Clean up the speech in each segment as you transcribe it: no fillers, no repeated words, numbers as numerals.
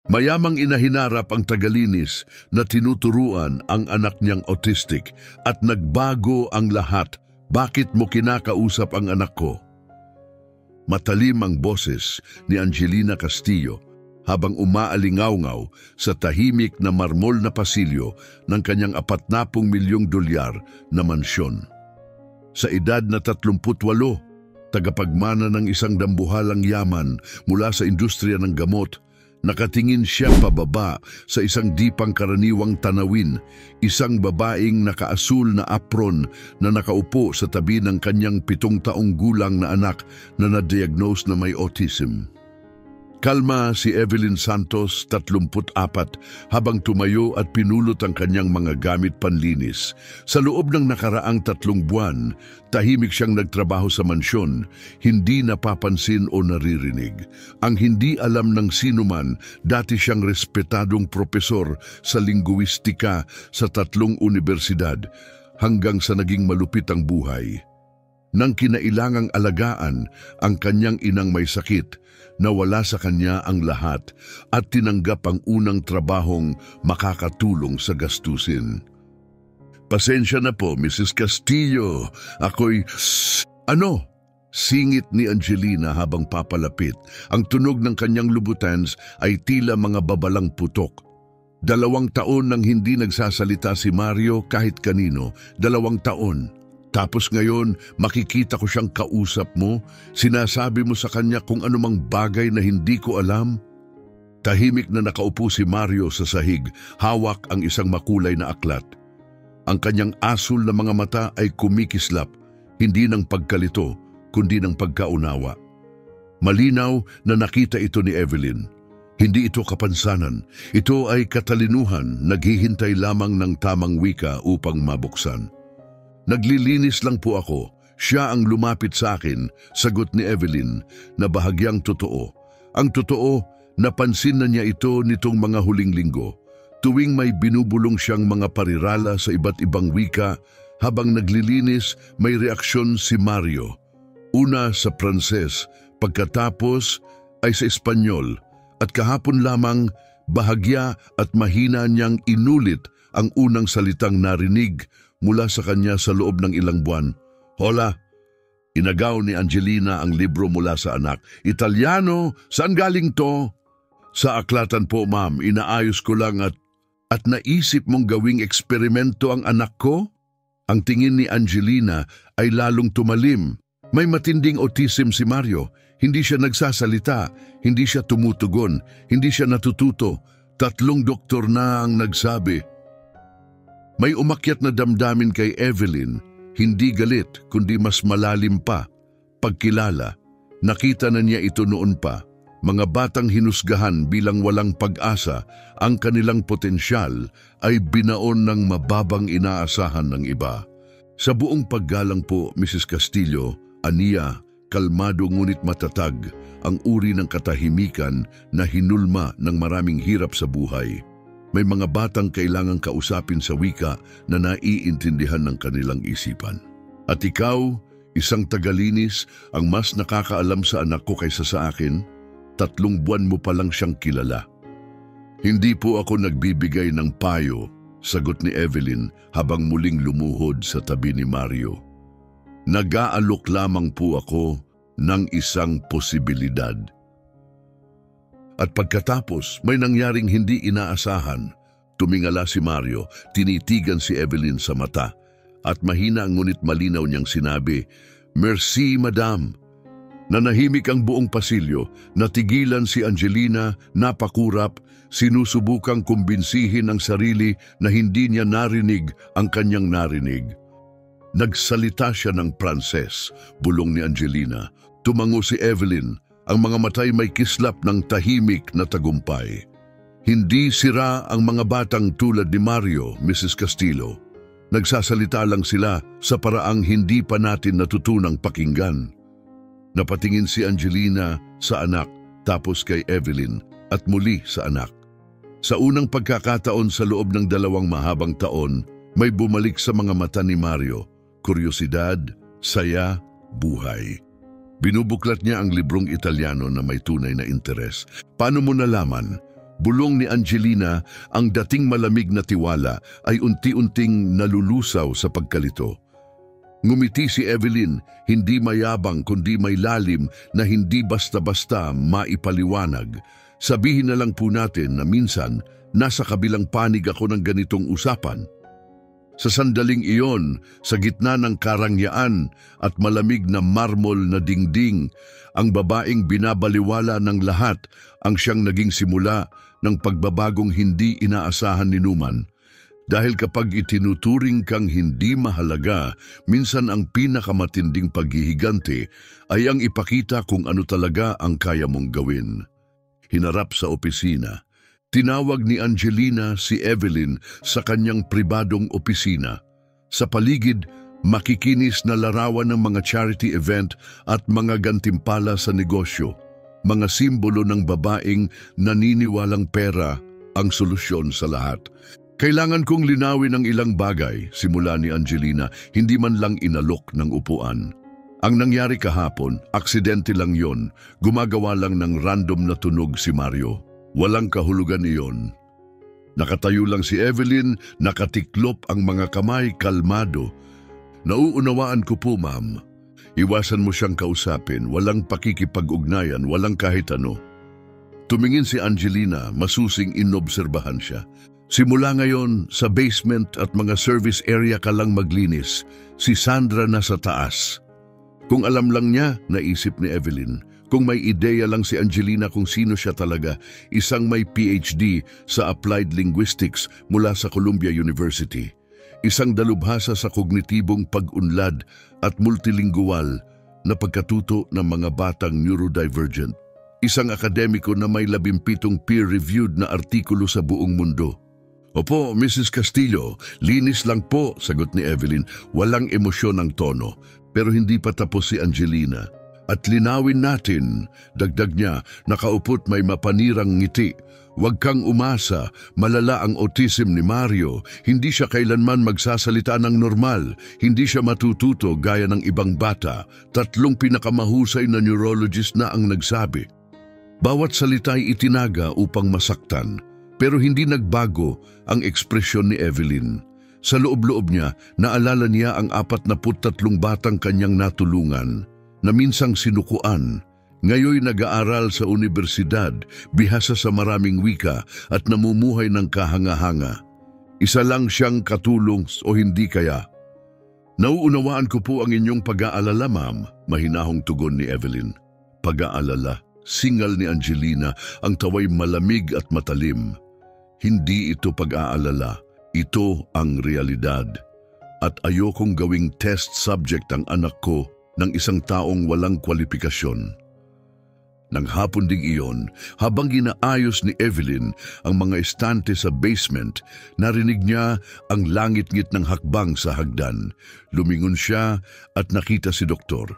Mayamang inahinarap ang tagalinis na tinuturuan ang anak niyang autistic at nagbago ang lahat. Bakit mo kinakausap ang anak ko? Matalim ang boses ni Angelina Castillo habang umaalingaw-ngaw sa tahimik na marmol na pasilyo ng kanyang 40 milyong dolyar na mansyon. Sa edad na 38, tagapagmana ng isang dambuhalang yaman mula sa industriya ng gamot, nakatingin siya pababa sa isang di pangkaraniwang tanawin, isang babaeng nakaasul na apron na nakaupo sa tabi ng kanyang 7 taong gulang na anak na na-diagnose na may autism. Kalma si Evelyn Santos, 34, habang tumayo at pinulot ang kanyang mga gamit panlinis. Sa loob ng nakaraang 3 buwan, tahimik siyang nagtrabaho sa mansyon, hindi napapansin o naririnig. Ang hindi alam ng sinuman, dati siyang respetadong propesor sa linguistika sa 3 universidad hanggang sa naging malupit ang buhay. Nang kinailangang alagaan ang kanyang inang may sakit, nawala sa kanya ang lahat at tinanggap ang unang trabahong makakatulong sa gastusin. Pasensya na po, Mrs. Castillo. Ako'y... Ano? Singit ni Angelina habang papalapit. Ang tunog ng kanyang Louboutins ay tila mga babalang putok. 2 taon nang hindi nagsasalita si Mario kahit kanino. 2 taon. Tapos ngayon, makikita ko siyang kausap mo, sinasabi mo sa kanya kung anumang bagay na hindi ko alam. Tahimik na nakaupo si Mario sa sahig, hawak ang isang makulay na aklat. Ang kanyang asul na mga mata ay kumikislap, hindi ng pagkalito, kundi ng pagkaunawa. Malinaw na nakita ito ni Evelyn. Hindi ito kapansanan, ito ay katalinuhan, naghihintay lamang ng tamang wika upang mabuksan. Naglilinis lang po ako. Siya ang lumapit sa akin, sagot ni Evelyn, na bahagyang totoo. Ang totoo, napansin na niya ito nitong mga huling linggo. Tuwing may binubulong siyang mga parirala sa iba't ibang wika, habang naglilinis, may reaksyon si Mario. Una sa Pranses, pagkatapos ay sa Espanyol, at kahapon lamang, bahagya at mahina niyang inulit ang unang salitang narinig mula sa kanya sa loob ng ilang buwan. Hola, inagaw ni Angelina ang libro mula sa anak. Italiano, saan galing to? Sa aklatan po, ma'am, inaayos ko lang at naisip mong gawing eksperimento ang anak ko? Ang tingin ni Angelina ay lalong tumalim. May matinding autism si Mario. Hindi siya nagsasalita, hindi siya tumutugon, hindi siya natututo. 3 doktor na ang nagsabi. May umakyat na damdamin kay Evelyn, hindi galit kundi mas malalim pa. Pagkilala, nakita na niya ito noon pa. Mga batang hinusgahan bilang walang pag-asa, ang kanilang potensyal ay binaon ng mababang inaasahan ng iba. Sa buong paggalang po, Mrs. Castillo, aniya, kalmado ngunit matatag, ang uri ng katahimikan na hinulma ng maraming hirap sa buhay. May mga batang kailangang kausapin sa wika na naiintindihan ng kanilang isipan. At ikaw, isang tagalinis, ang mas nakakaalam sa anak ko kaysa sa akin, 3 buwan mo pa lang siyang kilala. Hindi po ako nagbibigay ng payo, sagot ni Evelyn habang muling lumuhod sa tabi ni Mario. Nag-aalok lamang po ako ng isang posibilidad. At pagkatapos, may nangyaring hindi inaasahan. Tumingala si Mario, tinitigan si Evelyn sa mata, at mahina ngunit malinaw niyang sinabi, "Merci, madam." Nanahimik ang buong pasilyo, natigilan si Angelina, napakurap, sinusubukang kumbinsihin ang sarili na hindi niya narinig ang kanyang narinig. Nagsalita siya ng Pranses, bulong ni Angelina. Tumango si Evelyn, ang mga matay may kislap ng tahimik na tagumpay. Hindi sira ang mga batang tulad ni Mario, Mrs. Castillo. Nagsasalita lang sila sa paraang hindi pa natin natutunang pakinggan. Napatingin si Angelina sa anak, tapos kay Evelyn, at muli sa anak. Sa unang pagkakataon sa loob ng 2 mahabang taon, may bumalik sa mga mata ni Mario, kuryosidad, saya, buhay. Binubuklat niya ang librong Italiano na may tunay na interes. Paano mo nalaman? Bulong ni Angelina, ang dating malamig na tiwala ay unti-unting nalulusaw sa pagkalito. Ngumiti si Evelyn, hindi mayabang kundi may lalim na hindi basta-basta maipaliwanag. Sabihin na lang po natin na minsan nasa kabilang panig ako ng ganitong usapan. Sa sandaling iyon, sa gitna ng karangyaan at malamig na marmol na dingding, ang babaeng binabaliwala ng lahat ang siyang naging simula ng pagbabagong hindi inaasahan ni Numan. Dahil kapag itinuturing kang hindi mahalaga, minsan ang pinakamatinding paghihiganti ay ang ipakita kung ano talaga ang kaya mong gawin. Hinarap sa opisina, tinawag ni Angelina si Evelyn sa kanyang pribadong opisina. Sa paligid, makikinis na larawan ng mga charity event at mga gantimpala sa negosyo. Mga simbolo ng babaeng naniniwalang pera ang solusyon sa lahat. Kailangan kong linawin ang ilang bagay, simula ni Angelina, hindi man lang inalok ng upuan. Ang nangyari kahapon, aksidente lang yon, gumagawa lang ng random na tunog si Mario. Walang kahulugan iyon. Nakatayo lang si Evelyn, nakatiklop ang mga kamay, kalmado. Nauunawaan ko po, ma'am. Iwasan mo siyang kausapin, walang pakikipag-ugnayan, walang kahit ano. Tumingin si Angelina, masusing inobserbahan siya. Simula ngayon, sa basement at mga service area ka lang maglinis. Si Sandra nasa taas. Kung alam lang niya, naisip ni Evelyn, kung may ideya lang si Angelina kung sino siya talaga, isang may PhD sa Applied Linguistics mula sa Columbia University. Isang dalubhasa sa kognitibong pag-unlad at multilingual na pagkatuto ng mga batang neurodivergent. Isang akademiko na may 17 peer-reviewed na artikulo sa buong mundo. Opo, Mrs. Castillo, linis lang po, sagot ni Evelyn. Walang emosyon ang tono, pero hindi pa tapos si Angelina. At linawin natin, dagdag niya, nakaupot may mapanirang ngiti. Huwag kang umasa, malala ang autism ni Mario. Hindi siya kailanman magsasalita ng normal. Hindi siya matututo gaya ng ibang bata. 3 pinakamahusay na neurologist na ang nagsabi. Bawat salita'y itinaga upang masaktan. Pero hindi nagbago ang ekspresyon ni Evelyn. Sa loob-loob niya, naalala niya ang 43 batang kanyang natulungan na minsang sinukuan. Ngayon nag-aaral sa universidad, bihasa sa maraming wika at namumuhay ng kahanga-hanga. Isa lang siyang katulong o hindi kaya. Nauunawaan ko po ang inyong pag-aalala, ma'am, mahinahong tugon ni Evelyn. Pag-aalala, singal ni Angelina, ang taway malamig at matalim. Hindi ito pag-aalala, ito ang realidad. At ayokong gawing test subject ang anak ko ng isang taong walang kwalifikasyon. Nang hapon ding iyon, habang ginaayos ni Evelyn ang mga estante sa basement, narinig niya ang langit-ngit ng hakbang sa hagdan. Lumingon siya at nakita si Doktor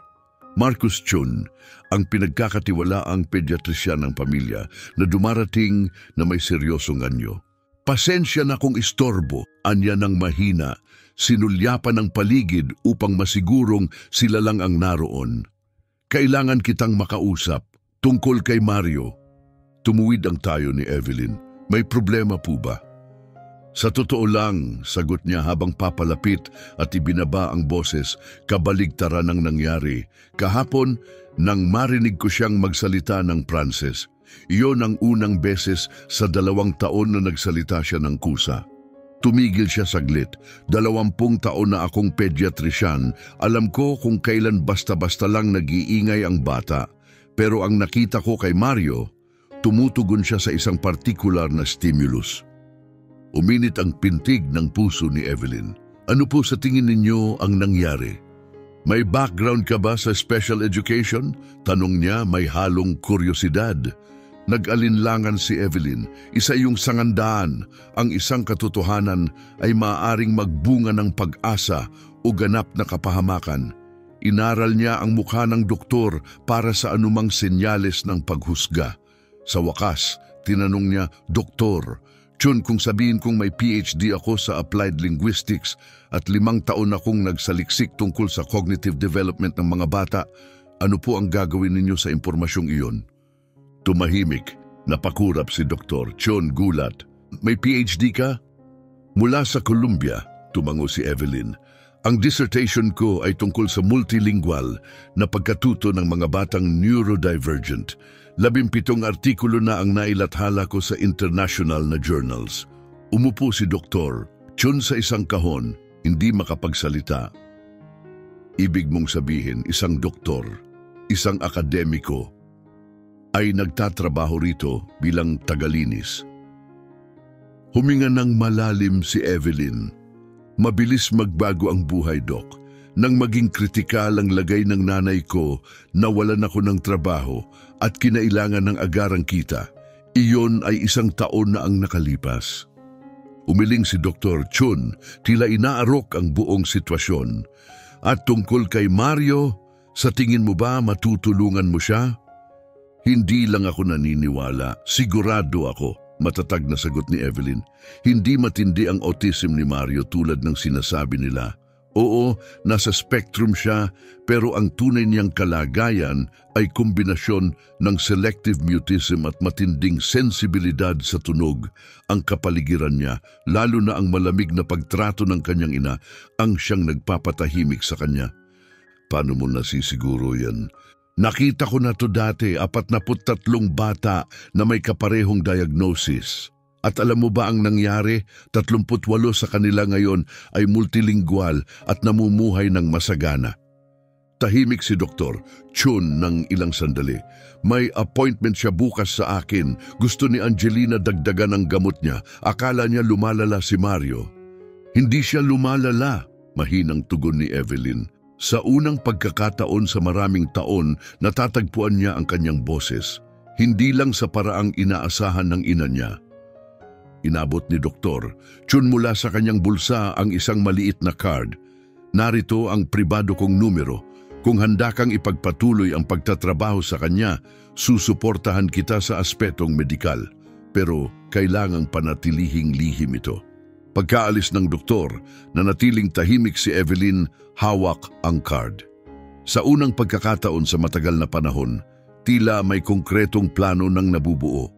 Marcus Chun, ang pinagkakatiwalaang pediatrisyan ng pamilya na dumarating na may seryosong anyo. Pasensya na kung istorbo, anya ng mahina, sinulyapan ng paligid upang masigurong sila lang ang naroon. Kailangan kitang makausap. Tungkol kay Mario, tumuwid ang tayo ni Evelyn. May problema po ba? Sa totoo lang, sagot niya habang papalapit at ibinaba ang boses, kabaligtaran ang nangyari. Kahapon, nang marinig ko siyang magsalita ng Pranses. Iyon ang unang beses sa 2 taon na nagsalita siya ng kusa. Tumigil siya saglit. 20 taon na akong pediatrician. Alam ko kung kailan basta-basta lang nag-iingay ang bata. Pero ang nakita ko kay Mario, tumutugon siya sa isang partikular na stimulus. Uminit ang pintig ng puso ni Evelyn. Ano po sa tingin ninyo ang nangyari? May background ka ba sa special education? Tanong niya, may halong kuryosidad. Nag-alinlangan si Evelyn. Isa yung sangandaan. Ang isang katotohanan ay maaaring magbunga ng pag-asa o ganap na kapahamakan. Inaral niya ang mukha ng doktor para sa anumang senyales ng paghusga. Sa wakas, tinanong niya, Doktor, Chun, kung sabihin kong may PhD ako sa Applied Linguistics at 5 taon akong nagsaliksik tungkol sa cognitive development ng mga bata, ano po ang gagawin ninyo sa impormasyong iyon? Tumahimik. Napakurap si Dr. Chon gulat. May PhD ka? Mula sa Columbia, tumango si Evelyn. Ang dissertation ko ay tungkol sa multilingual na pagkatuto ng mga batang neurodivergent. 17 artikulo na ang nailathala ko sa international na journals. Umupo si Dr. Chon sa isang kahon, hindi makapagsalita. Ibig mong sabihin, isang doktor, isang akademiko, ay nagtatrabaho rito bilang tagalinis. Huminga ng malalim si Evelyn. Mabilis magbago ang buhay, Doc. Nang maging kritikal ang lagay ng nanay ko, nawalan ako ng trabaho at kinailangan ng agarang kita. Iyon ay 1 taon na ang nakalipas. Umiling si Dr. Chon, tila inaarok ang buong sitwasyon. At tungkol kay Mario, sa tingin mo ba matutulungan mo siya? Hindi lang ako naniniwala, sigurado ako. Matatag na sagot ni Evelyn. Hindi matindi ang autism ni Mario tulad ng sinasabi nila. Oo, nasa spectrum siya, pero ang tunay niyang kalagayan ay kombinasyon ng selective mutism at matinding sensibilidad sa tunog. Ang kapaligiran niya, lalo na ang malamig na pagtrato ng kanyang ina, ang siyang nagpapatahimik sa kanya. Paano mo nasisiguro yan? Nakita ko na to dati, 43 bata na may kaparehong diagnosis. At alam mo ba ang nangyari? 38 sa kanila ngayon ay multilingual at namumuhay ng masagana. Tahimik si Dr. Chon ng ilang sandali. May appointment siya bukas sa akin. Gusto ni Angelina dagdagan ang gamot niya. Akala niya lumalala si Mario. Hindi siya lumalala, mahinang tugon ni Evelyn. Sa unang pagkakataon sa maraming taon, natatagpuan niya ang kanyang boses. Hindi lang sa paraang inaasahan ng ina niya. Inabot ni Dr. Chon mula sa kanyang bulsa ang isang maliit na card. Narito ang pribado kong numero. Kung handa kang ipagpatuloy ang pagtatrabaho sa kanya, susuportahan kita sa aspetong medikal. Pero kailangang panatilihing lihim ito. Pagkaalis ng doktor, nanatiling tahimik si Evelyn, hawak ang card. Sa unang pagkakataon sa matagal na panahon, tila may konkretong plano ng nabubuo.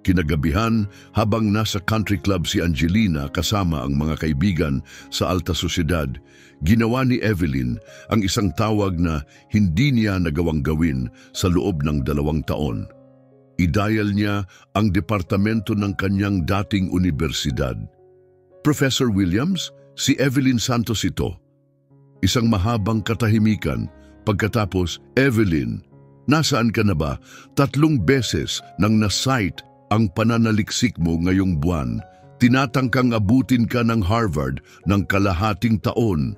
Kinagabihan, habang nasa country club si Angelina kasama ang mga kaibigan sa alta sosyedad, ginawa ni Evelyn ang isang tawag na hindi niya nagawang gawin sa loob ng 2 taon. I-dial niya ang departamento ng kanyang dating universidad. Professor Williams, si Evelyn Santos ito. Isang mahabang katahimikan. Pagkatapos, Evelyn, nasaan ka na ba? 3 beses nang na-cite ang pananaliksik mo ngayong buwan. Tinatangkang abutin ka ng Harvard ng kalahating taon.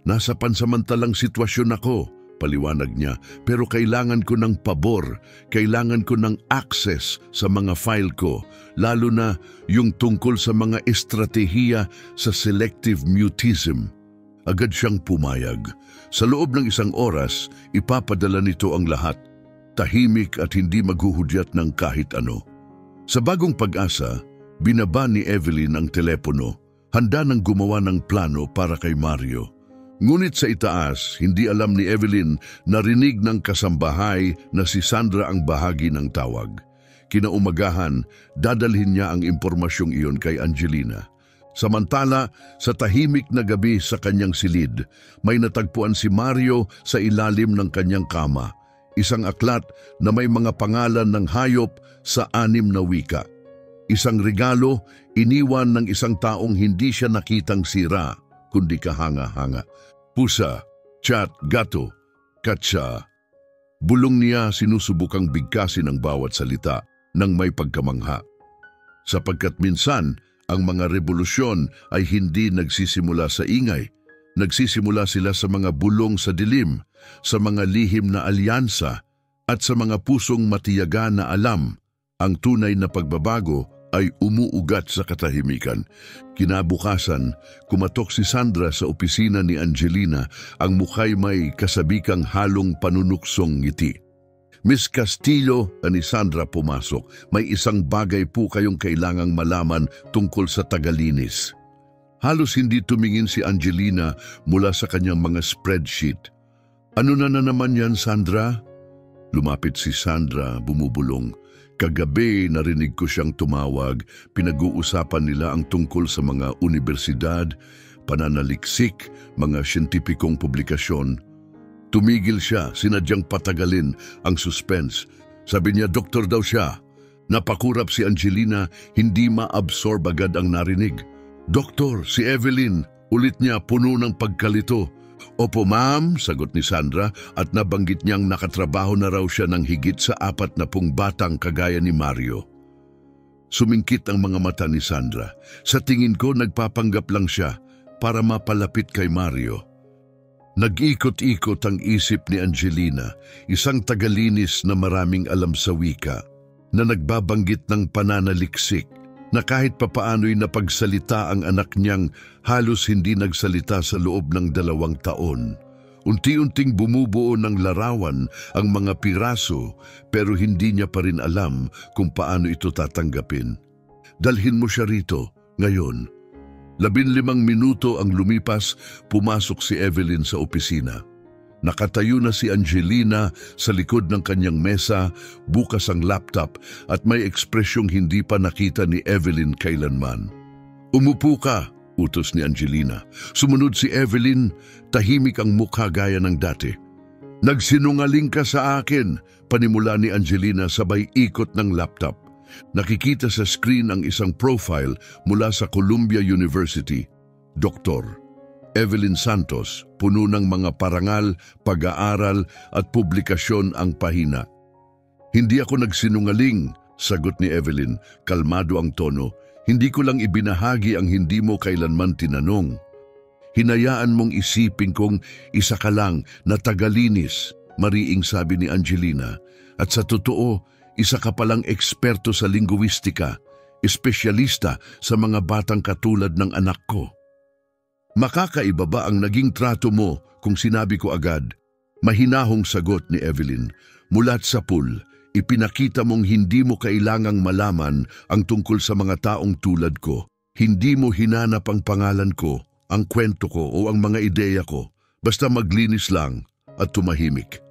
Nasa pansamantalang sitwasyon ako, paliwanag niya, pero kailangan ko ng pabor, kailangan ko ng access sa mga file ko, lalo na yung tungkol sa mga estratehiya sa selective mutism. Agad siyang pumayag. Sa loob ng 1 oras, ipapadala nito ang lahat. Tahimik at hindi maghuhudyat ng kahit ano. Sa bagong pag-asa, binaba ni Evelyn ang telepono, handa nang gumawa ng plano para kay Mario. Ngunit sa itaas, hindi alam ni Evelyn na rinig ng kasambahay na si Sandra ang bahagi ng tawag. Kinaumagahan, dadalhin niya ang impormasyong iyon kay Angelina. Samantala, sa tahimik na gabi sa kanyang silid, may natagpuan si Mario sa ilalim ng kanyang kama. Isang aklat na may mga pangalan ng hayop sa 6 na wika. Isang regalo, iniwan ng isang taong hindi siya nakitang sira, kundi kahanga-hanga. Pusa, chat, gato, katsa. Bulong niya sinusubukang bigkasin ang bawat salita ng may pagkamangha. Sapagkat minsan, ang mga revolusyon ay hindi nagsisimula sa ingay. Nagsisimula sila sa mga bulong sa dilim, sa mga lihim na alyansa, at sa mga pusong matiyaga na alam. Ang tunay na pagbabago ay umuugat sa katahimikan. Kinabukasan, kumatok si Sandra sa opisina ni Angelina, ang mukha'y may kasabikang halong panunuksong ngiti. Miss Castillo, ni Sandra pumasok. May isang bagay po kayong kailangang malaman tungkol sa tagalinis. Halos hindi tumingin si Angelina mula sa kanyang mga spreadsheet. Ano na naman yan, Sandra? Lumapit si Sandra, bumubulong. Kagabi narinig ko siyang tumawag, pinag-uusapan nila ang tungkol sa mga universidad, pananaliksik, mga siyentipikong publikasyon. Tumigil siya, sinadyang patagalin ang suspense. Sabi niya, doktor daw siya. Napakurap si Angelina, hindi ma-absorb agad ang narinig. Doktor, si Evelyn, ulit niya puno ng pagkalito. Opo ma'am, sagot ni Sandra at nabanggit niyang nakatrabaho na raw siya ng higit sa 40 batang kagaya ni Mario. Sumingkit ang mga mata ni Sandra. Sa tingin ko nagpapanggap lang siya para mapalapit kay Mario. Nag-ikot-ikot ang isip ni Angelina, isang tagalinis na maraming alam sa wika, na nagbabanggit ng pananaliksik, na kahit papaano'y napagsalita ang anak niyang halos hindi nagsalita sa loob ng 2 taon. Unti-unting bumubuo ng larawan ang mga piraso pero hindi niya pa rin alam kung paano ito tatanggapin. Dalhin mo siya rito, ngayon. 15 minuto ang lumipas, pumasok si Evelyn sa opisina. Nakatayo na si Angelina sa likod ng kanyang mesa, bukas ang laptop at may ekspresyong hindi pa nakita ni Evelyn kailanman. Umupo ka, utos ni Angelina. Sumunod si Evelyn, tahimik ang mukha gaya ng dati. Nagsinungaling ka sa akin, panimula ni Angelina sabay ikot ng laptop. Nakikita sa screen ang isang profile mula sa Columbia University. Doktor Evelyn Santos, puno ng mga parangal, pag-aaral at publikasyon ang pahina. Hindi ako nagsinungaling, sagot ni Evelyn, kalmado ang tono. Hindi ko lang ibinahagi ang hindi mo kailanman tinanong. Hinayaan mong isipin kong isa ka lang na tagalinis, mariing sabi ni Angelina. At sa totoo, isa ka palang eksperto sa linguistika, espesyalista sa mga batang katulad ng anak ko. Makakaiba ba ang naging trato mo kung sinabi ko agad? Mahinahong sagot ni Evelyn. Mulat sa pool, ipinakita mong hindi mo kailangang malaman ang tungkol sa mga taong tulad ko. Hindi mo hinanap ang pangalan ko, ang kwento ko o ang mga ideya ko. Basta maglinis lang at tumahimik.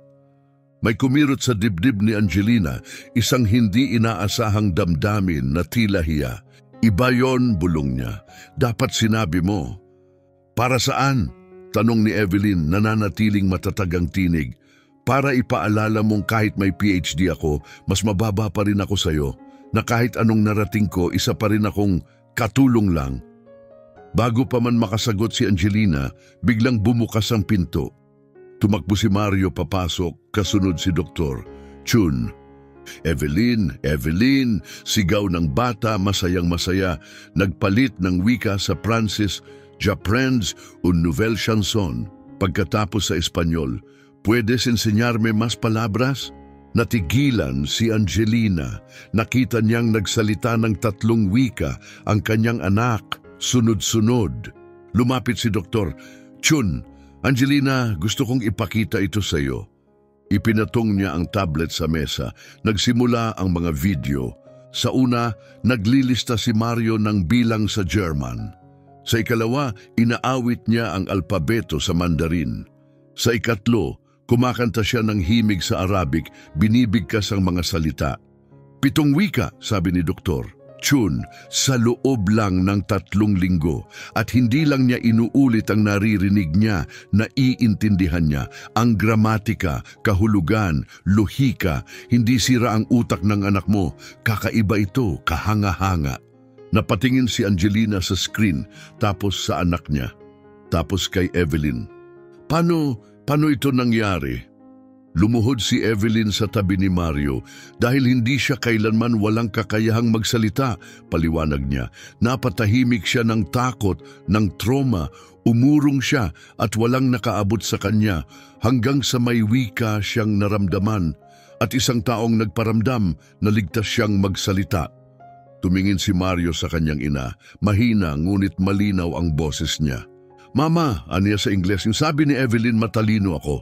May kumirot sa dibdib ni Angelina, isang hindi inaasahang damdamin na tila hiya. Iba yon, bulong niya. Dapat sinabi mo. Para saan? Tanong ni Evelyn, nananatiling matatag ang tinig. Para ipaalala mong kahit may PhD ako, mas mababa pa rin ako sa'yo, na kahit anong narating ko, isa pa rin akong katulong lang. Bago pa man makasagot si Angelina, biglang bumukas ang pinto. Tumakbo si Mario papasok, kasunod si Doktor. Chun. Evelyn, Evelyn, sigaw ng bata, masayang-masaya, nagpalit ng wika sa Francis, Japrenz, un nouvelle chanson. Pagkatapos sa Espanyol, ¿puedes enseñarme más palabras? Natigilan si Angelina. Nakita niyang nagsalita ng 3 wika ang kanyang anak, sunod-sunod. Lumapit si Doktor. Chun, Angelina, gusto kong ipakita ito sa iyo. Ipinatong niya ang tablet sa mesa. Nagsimula ang mga video. Sa una, naglilista si Mario ng bilang sa German. Sa ikalawa, inaawit niya ang alpabeto sa Mandarin. Sa ikatlo, kumakanta siya ng himig sa Arabic, binibigkas ang mga salita. 7 wika, sabi ni Doktor. Chun, sa loob lang ng 3 linggo at hindi lang niya inuulit ang naririnig niya, naiintindihan niya. Ang gramatika, kahulugan, lohika, hindi sira ang utak ng anak mo. Kakaiba ito, kahanga-hanga. Napatingin si Angelina sa screen, tapos sa anak niya, tapos kay Evelyn. Paano ito nangyari? Lumuhod si Evelyn sa tabi ni Mario dahil hindi siya kailanman walang kakayahang magsalita, paliwanag niya. Napatahimik siya ng takot, ng trauma, umurong siya at walang nakaabot sa kanya hanggang sa may wika siyang naramdaman at isang taong nagparamdam na ligtas siyang magsalita. Tumingin si Mario sa kanyang ina, mahina ngunit malinaw ang boses niya. Mama, aniya sa Ingles, yung sabi ni Evelyn matalino ako.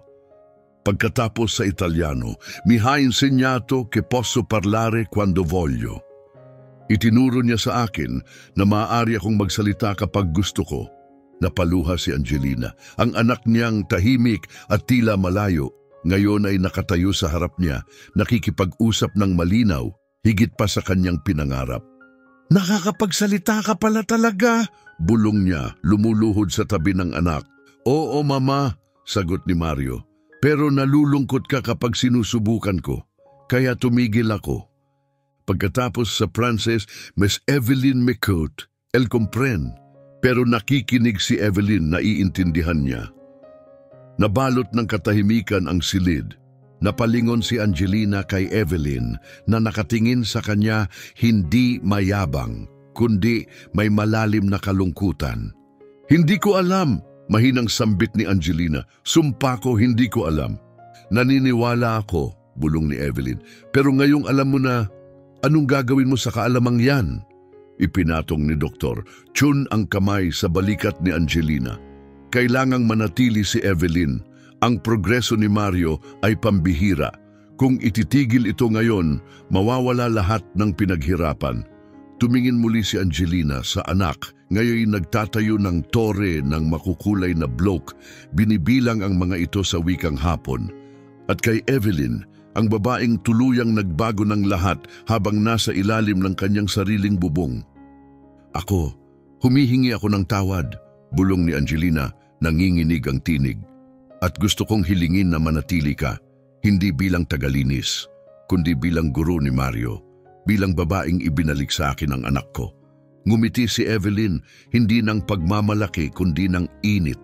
Pagkatapos sa Italiano, mi ha insegnato che posso parlare quando voglio. Itinuro niya sa akin na maaari akong magsalita kapag gusto ko. Napaluha si Angelina. Ang anak niyang tahimik at tila malayo, ngayon ay nakatayo sa harap niya, nakikipag-usap ng malinaw, higit pa sa kanyang pinangarap. "Nakakapagsalita ka pala talaga," bulong niya, lumuluhod sa tabi ng anak. "Oo, Mama," sagot ni Mario. "Pero nalulungkot ka kapag sinusubukan ko, kaya tumigil ako." Pagkatapos sa Pranses, Miss Evelyn McCourt, "El comprend." Pero nakikinig si Evelyn, naiintindihan niya. Nabalot ng katahimikan ang silid. Napalingon si Angelina kay Evelyn na nakatingin sa kanya, hindi mayabang, kundi may malalim na kalungkutan. "Hindi ko alam," mahinang sambit ni Angelina. "Sumpa ko, hindi ko alam." "Naniniwala ako," bulong ni Evelyn. "Pero ngayong alam mo na, anong gagawin mo sa kaalamang yan?" Ipinatong ni Doktor. Tsun ang kamay sa balikat ni Angelina. Kailangang manatili si Evelyn. Ang progreso ni Mario ay pambihira. Kung ititigil ito ngayon, mawawala lahat ng pinaghirapan. Tumingin muli si Angelina sa anak. Ngayon nagtatayo ng tore ng makukulay na bloke. Binibilang ang mga ito sa wikang Hapon. At kay Evelyn, ang babaeng tuluyang nagbago ng lahat habang nasa ilalim ng kanyang sariling bubong. "Ako, humihingi ako ng tawad," bulong ni Angelina, nanginginig ang tinig. "At gusto kong hilingin na manatili ka, hindi bilang tagalinis, kundi bilang guro ni Mario, bilang babaeng ibinalik sa akin ang anak ko." Ngumiti si Evelyn, hindi ng pagmamalaki kundi ng init.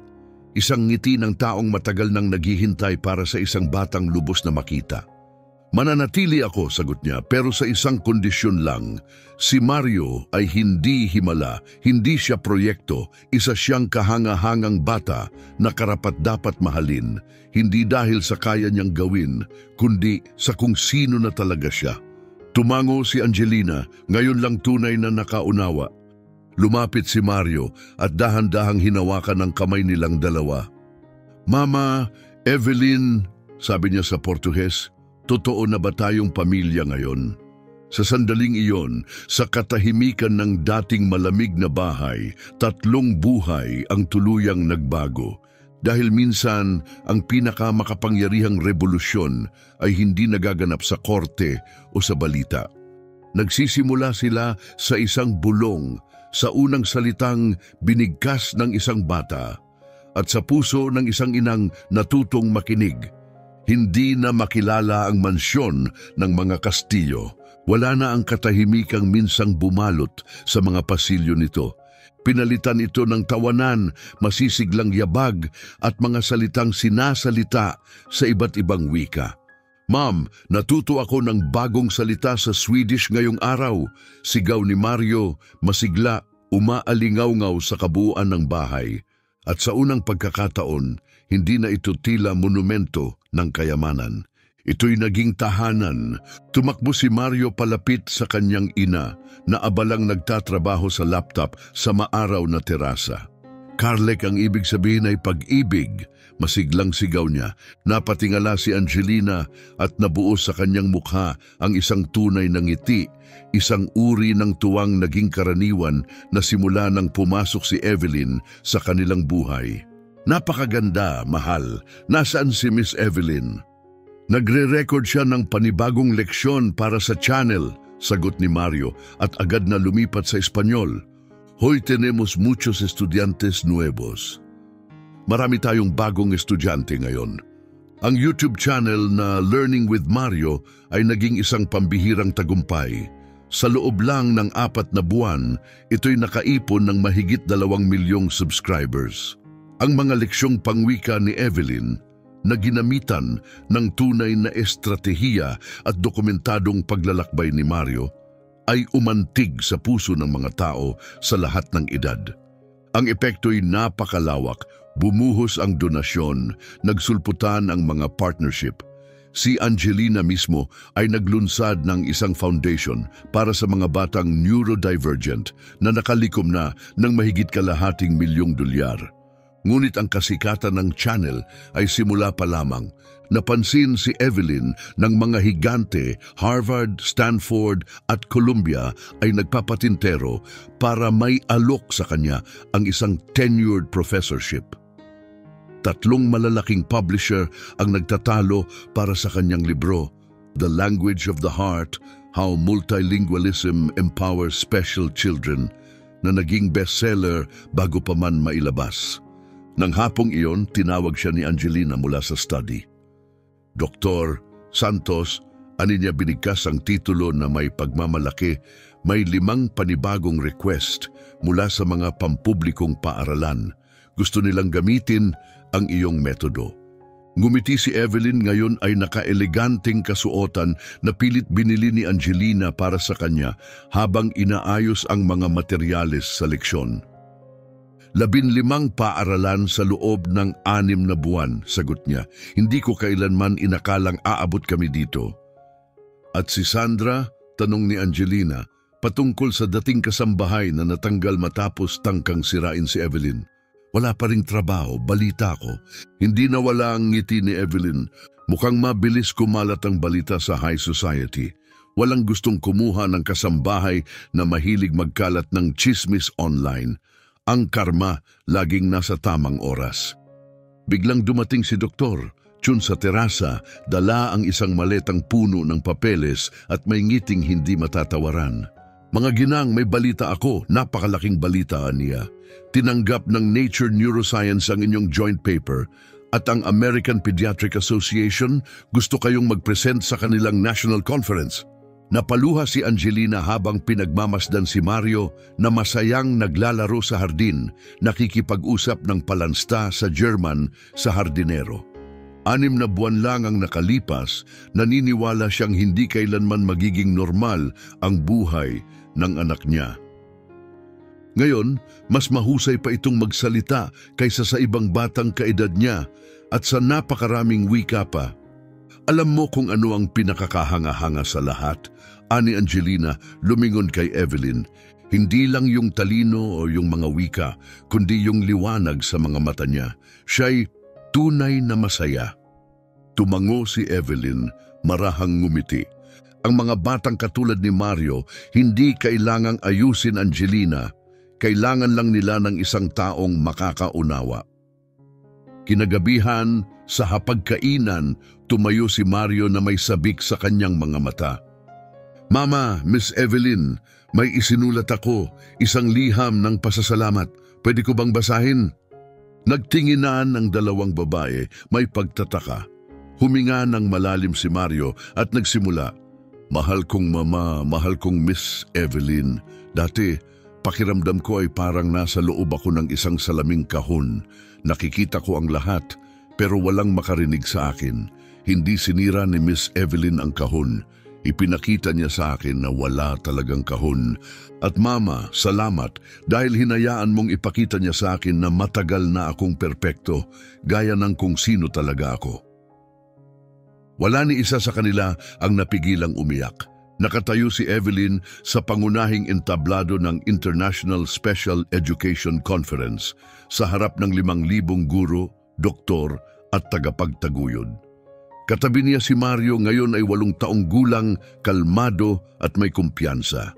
Isang ngiti ng taong matagal nang naghihintay para sa isang batang lubos na makita. "Mananatili ako," sagot niya, "pero sa isang kondisyon lang. Si Mario ay hindi himala, hindi siya proyekto, isa siyang kahangahangang bata na karapat-dapat mahalin, hindi dahil sa kaya niyang gawin, kundi sa kung sino na talaga siya." Tumango si Angelina, ngayon lang tunay na nakaunawa. Lumapit si Mario at dahan-dahang hinawakan ang kamay nilang dalawa. "Mama, Evelyn," sabi niya sa Portuges, "totoo na ba tayong pamilya ngayon?" Sa sandaling iyon, sa katahimikan ng dating malamig na bahay, tatlong buhay ang tuluyang nagbago. Dahil minsan, ang pinakamakapangyarihang revolusyon ay hindi nagaganap sa korte o sa balita. Nagsisimula sila sa isang bulong, sa unang salitang binigkas ng isang bata, at sa puso ng isang inang natutong makinig. Hindi na makilala ang mansyon ng mga kastilyo. Wala na ang katahimikang minsang bumalot sa mga pasilyo nito. Pinalitan ito ng tawanan, masisiglang yabag at mga salitang sinasalita sa iba't ibang wika. "Ma'am, natuto ako ng bagong salita sa Swedish ngayong araw," sigaw ni Mario, masigla, umaalingaw-ngaw sa kabuuan ng bahay. At sa unang pagkakataon, hindi na ito tila monumento ng kayamanan. Ito'y naging tahanan. Tumakbo si Mario palapit sa kanyang ina na abalang nagtatrabaho sa laptop sa maaraw na terasa. "Carlec, ang ibig sabihin ay pag-ibig," masiglang sigaw niya. Napatingala si Angelina at nabuo sa kanyang mukha ang isang tunay na ngiti, isang uri ng tuwang naging karaniwan na simula nang pumasok si Evelyn sa kanilang buhay. "Napakaganda, mahal. Nasaan si Miss Evelyn?" "Nagre-record siya ng panibagong leksyon para sa channel," sagot ni Mario at agad na lumipat sa Espanyol. "Hoy tenemos muchos estudiantes nuevos." Marami tayong bagong estudyante ngayon. Ang YouTube channel na Learning with Mario ay naging isang pambihirang tagumpay. Sa loob lang ng 4 na buwan, ito'y nakaipon ng mahigit 2 milyong subscribers. Ang mga leksyong pangwika ni Evelyn na ginamitan ng tunay na estratehiya at dokumentadong paglalakbay ni Mario ay umantig sa puso ng mga tao sa lahat ng edad. Ang epekto'y napakalawak, bumuhos ang donasyon, nagsulputan ang mga partnership. Si Angelina mismo ay naglunsad ng isang foundation para sa mga batang neurodivergent na nakalikom na ng mahigit $250 milyon. Ngunit ang kasikatan ng channel ay simula pa lamang. Napansin si Evelyn ng mga higante, Harvard, Stanford at Columbia ay nagpapatintero para may alok sa kanya ang isang tenured professorship. 3 malalaking publisher ang nagtatalo para sa kanyang libro, The Language of the Heart, How Multilingualism Empowers Special Children na naging bestseller bago pa man mailabas. Nang hapong iyon, tinawag siya ni Angelina mula sa study. Dr. Santos, ani niya binigkas ang titulo na may pagmamalaki, may 5 panibagong request mula sa mga pampublikong paaralan. Gusto nilang gamitin ang iyong metodo. Ngumiti si Evelyn, ngayon ay naka-eleganteng kasuotan na pilit binili ni Angelina para sa kanya habang inaayos ang mga materyales sa leksyon. 15 paaralan sa loob ng 6 na buwan, sagot niya. Hindi ko kailanman inakalang aabot kami dito. At si Sandra, tanong ni Angelina, patungkol sa dating kasambahay na natanggal matapos tangkang sirain si Evelyn. Wala pa ring trabaho, balita ko. Hindi nawala ang ngiti ni Evelyn. Mukhang mabilis kumalat ang balita sa high society. Walang gustong kumuha ng kasambahay na mahilig magkalat ng chismis online. Ang karma laging nasa tamang oras. Biglang dumating si Doktor. Tsun sa terasa, dala ang isang maletang puno ng papeles at may ngiting hindi matatawaran. Mga ginang, may balita ako, napakalaking balita niya. Tinanggap ng Nature Neuroscience ang inyong joint paper at ang American Pediatric Association gusto kayong mag-present sa kanilang national conference. Napaluha si Angelina habang pinagmamasdan si Mario na masayang naglalaro sa hardin, nakikipag-usap ng palansta sa German sa hardinero. 6 na buwan lang ang nakalipas, naniniwala siyang hindi kailanman magiging normal ang buhay ng anak niya. Ngayon, mas mahusay pa itong magsalita kaysa sa ibang batang kaedad niya at sa napakaraming wika pa. Alam mo kung ano ang pinakakahanga-hanga sa lahat? Ani Angelina, lumingon kay Evelyn. Hindi lang yung talino o yung mga wika, kundi yung liwanag sa mga mata niya. Siya'y tunay na masaya. Tumango si Evelyn, marahang ngumiti. Ang mga batang katulad ni Mario, hindi kailangang ayusin Angelina. Kailangan lang nila ng isang taong makakaunawa. Kinagabihan, sa hapagkainan, tumayo si Mario na may sabik sa kanyang mga mata. Mama, Miss Evelyn, may isinulat ako, isang liham ng pasasalamat. Pwede ko bang basahin? Nagtinginan ng 2 babae, may pagtataka. Huminga ng malalim si Mario at nagsimula. Mahal kong mama, mahal kong Miss Evelyn. Dati, pakiramdam ko ay parang nasa loob ako ng isang salaming kahon. Nakikita ko ang lahat, pero walang makarinig sa akin. Hindi sinira ni Miss Evelyn ang kahon. Ipinakita niya sa akin na wala talagang kahon. At mama, salamat dahil hinayaan mong ipakita niya sa akin na matagal na akong perpekto, gaya ng kung sino talaga ako. Wala ni isa sa kanila ang napigilang umiyak. Nakatayo si Evelyn sa pangunahing entablado ng International Special Education Conference sa harap ng 5,000 guro, doktor at tagapagtaguyod. Katabi niya si Mario, ngayon ay 8 taong gulang, kalmado at may kumpiyansa.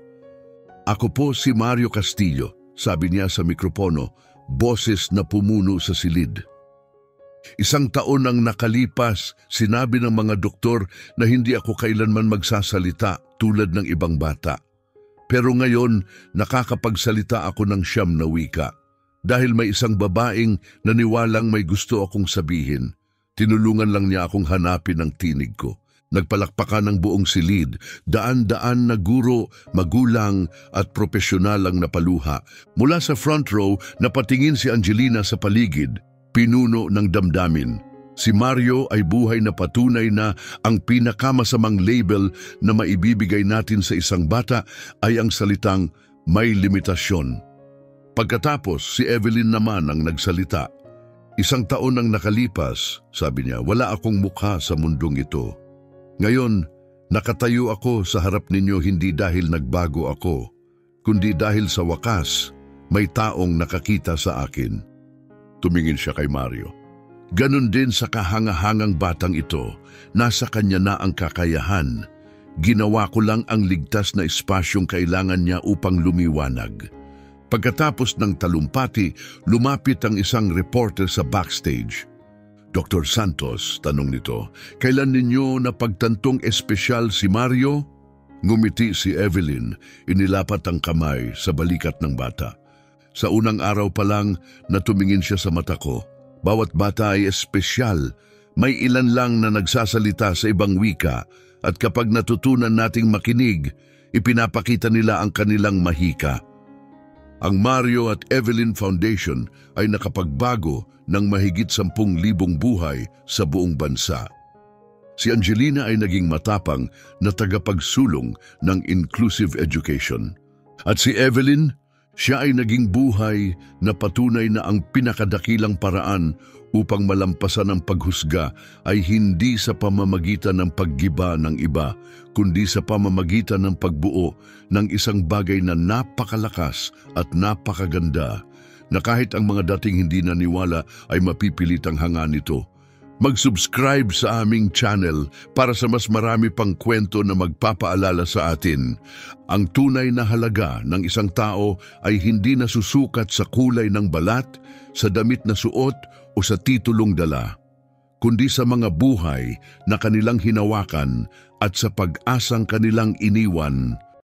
Ako po si Mario Castillo, sabi niya sa mikropono, boses na pumuno sa silid. 1 taon nang nakalipas, sinabi ng mga doktor na hindi ako kailanman magsasalita tulad ng ibang bata. Pero ngayon, nakakapagsalita ako ng 9 na wika. Dahil may isang babaeng naniwalang may gusto akong sabihin. Tinulungan lang niya akong hanapin ang tinig ko. Nagpalakpakan ng buong silid, daan-daan na guro, magulang at profesional ang napaluha. Mula sa front row, napatingin si Angelina sa paligid. Pinuno ng damdamin. Si Mario ay buhay na patunay na ang pinakamasamang label na maibibigay natin sa isang bata ay ang salitang may limitasyon. Pagkatapos, si Evelyn naman ang nagsalita. 1 taon nang nakalipas, sabi niya, wala akong mukha sa mundong ito. Ngayon, nakatayo ako sa harap ninyo hindi dahil nagbago ako, kundi dahil sa wakas, may taong nakakita sa akin. Tumingin siya kay Mario. Ganon din sa kahangahangang batang ito, nasa kanya na ang kakayahan. Ginawa ko lang ang ligtas na espasyong kailangan niya upang lumiwanag. Pagkatapos ng talumpati, lumapit ang isang reporter sa backstage. Dr. Santos, tanong nito, kailan ninyo napagtantong espesyal si Mario? Ngumiti si Evelyn, inilapat ang kamay sa balikat ng bata. Sa unang araw pa lang na tumingin siya sa mata ko. Bawat bata ay espesyal. May ilan lang na nagsasalita sa ibang wika at kapag natutunan nating makinig, ipinapakita nila ang kanilang mahika. Ang Mario at Evelyn Foundation ay nakapagbago ng mahigit 10,000 buhay sa buong bansa. Si Angelina ay naging matapang na tagapagsulong ng inclusive education. At si Evelyn, siya ay naging buhay na patunay na ang pinakadakilang paraan upang malampasan ang paghusga ay hindi sa pamamagitan ng paggiba ng iba, kundi sa pamamagitan ng pagbuo ng isang bagay na napakalakas at napakaganda, na kahit ang mga dating hindi naniwala ay mapipilitang hanga nito. Mag-subscribe sa aming channel para sa mas marami pang kwento na magpapaalala sa atin. Ang tunay na halaga ng isang tao ay hindi nasusukat sa kulay ng balat, sa damit na suot o sa titulong dala, kundi sa mga buhay na kanilang hinawakan at sa pag-asang kanilang iniwan